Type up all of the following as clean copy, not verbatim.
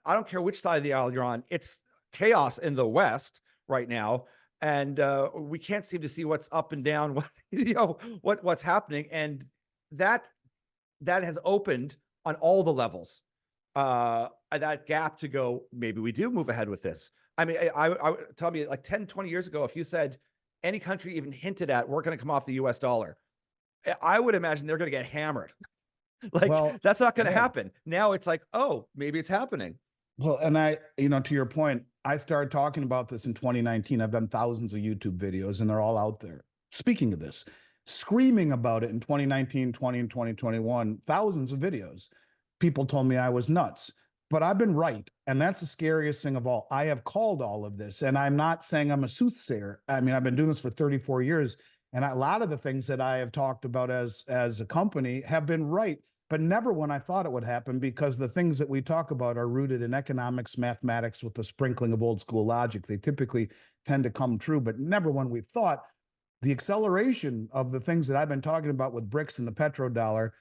I don't care which side of the aisle you're on. It's chaos in the West right now, and we can't seem to see what's up and down, what's happening, and that has opened on all the levels. That gap to go, maybe we do move ahead with this. I mean, I tell me like 10, 20 years ago, if you said any country even hinted at we're going to come off the US dollar, I would imagine they're going to get hammered. Like, Well, that's not going to yeah. happen. Now it's like, oh, maybe it's happening. Well, and to your point, I started talking about this in 2019. I've done thousands of YouTube videos and they're all out there. Speaking of this, screaming about it in 2019, 20, and 2021, thousands of videos. People told me I was nuts, but I've been right. And that's the scariest thing of all. I have called all of this, and I'm not saying I'm a soothsayer. I mean, I've been doing this for 34 years. And a lot of the things that I have talked about as a company have been right, but never when I thought it would happen, because the things that we talk about are rooted in economics, mathematics, with a sprinkling of old school logic. They typically tend to come true, but never when we thought. The acceleration of the things that I've been talking about with BRICS and the petrodollar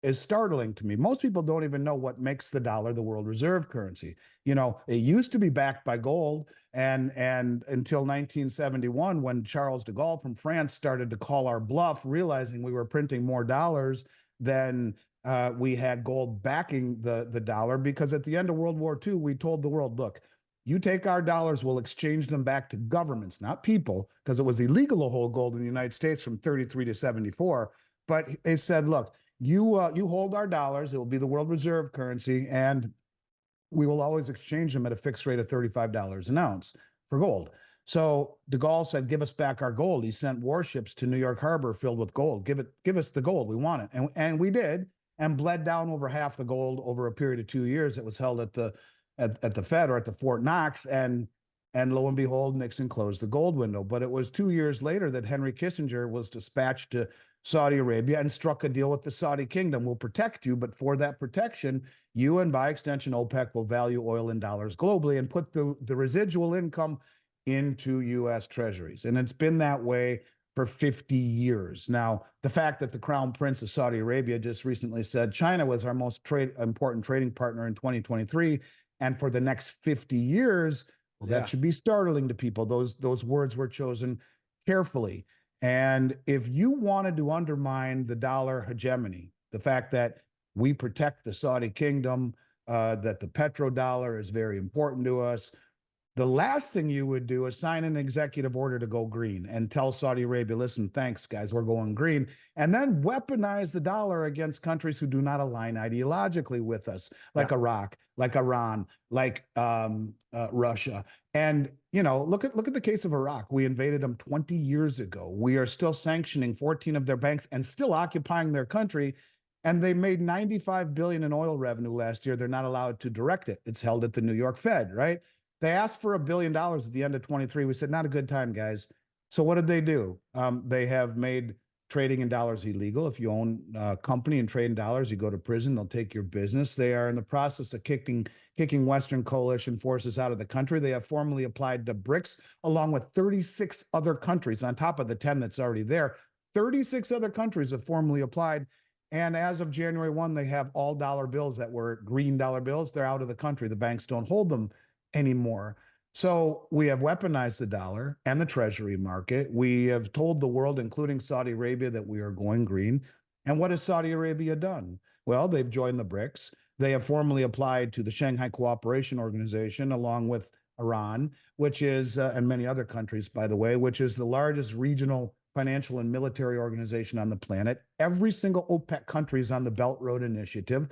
is startling to me. Most people don't even know what makes the dollar the world reserve currency. It used to be backed by gold, and until 1971, when Charles de Gaulle from France started to call our bluff, realizing we were printing more dollars than we had gold backing the dollar. Because at the end of World War II, we told the world, look, you take our dollars, we'll exchange them back to governments, not people, because it was illegal to hold gold in the United States from 33 to 74. But they said, look, you hold our dollars, it will be the world reserve currency, and we will always exchange them at a fixed rate of $35 an ounce for gold. So de Gaulle said, give us back our gold. He sent warships to New York Harbor filled with gold. Give us the gold. We want it. And we did, and bled down over half the gold over a period of 2 years that was held at the Fed, or at the Fort Knox, and lo and behold, Nixon closed the gold window. But it was 2 years later that Henry Kissinger was dispatched to Saudi Arabia and struck a deal with the Saudi kingdom. We'll protect you, but for that protection, you, and by extension OPEC, will value oil in dollars globally and put the residual income into U.S. treasuries. And it's been that way for 50 years. Now, the fact that the Crown Prince of Saudi Arabia just recently said China was our most important trading partner in 2023, and for the next 50 years, well, that should be startling to people. Those words were chosen carefully. And if you wanted to undermine the dollar hegemony, the fact that we protect the Saudi kingdom, that the petrodollar is very important to us, the last thing you would do is sign an executive order to go green and tell Saudi Arabia, listen, thanks, guys, we're going green, and then weaponize the dollar against countries who do not align ideologically with us, like Iraq, like Iran, like Russia. And, look at the case of Iraq. We invaded them 20 years ago. We are still sanctioning 14 of their banks and still occupying their country. And they made $95 billion in oil revenue last year. They're not allowed to direct it. It's held at the New York Fed, right? They asked for $1 billion at the end of 23. We said, not a good time, guys. So what did they do? They have made trading in dollars illegal. If you own a company and trade in dollars, you go to prison. They'll take your business. They are in the process of kicking Western coalition forces out of the country. They have formally applied to BRICS, along with 36 other countries on top of the 10 that's already there. 36 other countries have formally applied. And as of January 1, they have all dollar bills that were green dollar bills. They're out of the country. The banks don't hold them anymore. So we have weaponized the dollar and the treasury market. We have told the world, including Saudi Arabia, that we are going green. And what has Saudi Arabia done? Well, they've joined the BRICS. They have formally applied to the Shanghai Cooperation Organization, along with Iran, which is, and many other countries, by the way, which is the largest regional financial and military organization on the planet. Every single OPEC country is on the Belt Road Initiative.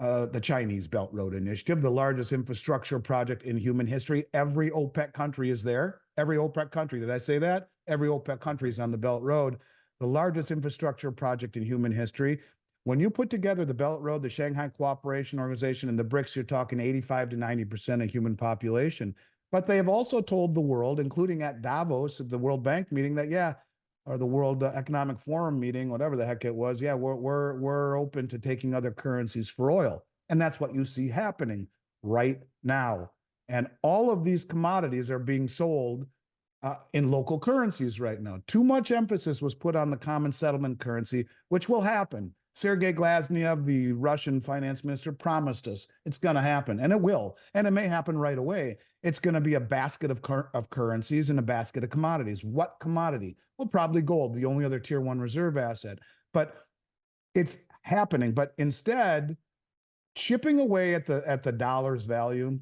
The Chinese Belt Road Initiative, the largest infrastructure project in human history. Every OPEC country is there. Every OPEC country, did I say that? Every OPEC country is on the Belt Road, the largest infrastructure project in human history. When you put together the Belt Road, the Shanghai Cooperation Organization, and the BRICS, you're talking 85 to 90% of human population. But they have also told the world, including at Davos at the World Bank meeting, that or the World Economic Forum meeting, whatever the heck it was, we're open to taking other currencies for oil. And that's what you see happening right now. And all of these commodities are being sold in local currencies right now. Too much emphasis was put on the common settlement currency, which will happen. Sergei Glaznev, the Russian finance minister, promised us it's going to happen, and it will, and it may happen right away. It's going to be a basket of currencies and a basket of commodities. What commodity? Well, probably gold, the only other tier one reserve asset. But it's happening. But instead, chipping away at the dollar's value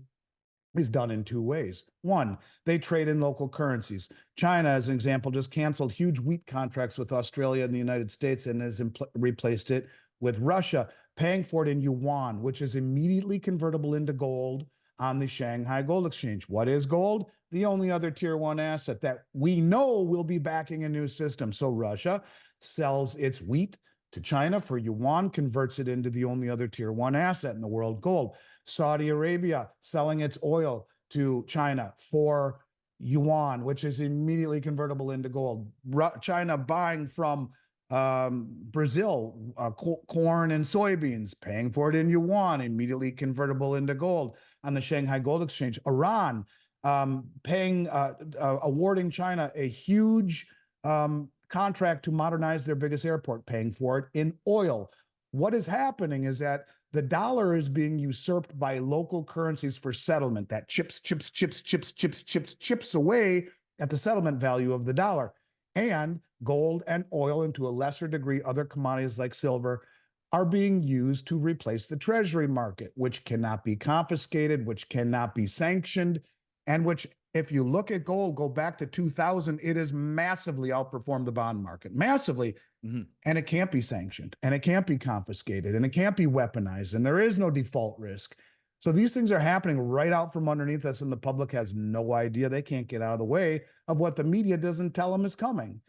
is done in two ways. One, they trade in local currencies. China, as an example, just canceled huge wheat contracts with Australia and the United States and has replaced it with Russia, paying for it in yuan, which is immediately convertible into gold on the Shanghai Gold Exchange. What is gold? The only other tier one asset that we know will be backing a new system. So Russia sells its wheat to China for yuan, converts it into the only other tier one asset in the world, gold. Saudi Arabia selling its oil to China for yuan, which is immediately convertible into gold. China buying from Brazil corn and soybeans, paying for it in yuan, immediately convertible into gold on the Shanghai Gold Exchange. Iran awarding China a huge contract to modernize their biggest airport, paying for it in oil. What is happening is that the dollar is being usurped by local currencies for settlement. That chips away at the settlement value of the dollar. And gold and oil, and to a lesser degree, other commodities like silver, are being used to replace the treasury market, which cannot be confiscated, which cannot be sanctioned, and which, if you look at gold, go back to 2000, it has massively outperformed the bond market, massively. Mm-hmm. And it can't be sanctioned, and it can't be confiscated, and it can't be weaponized, and there is no default risk. So these things are happening right out from underneath us, and the public has no idea. They can't get out of the way of what the media doesn't tell them is coming.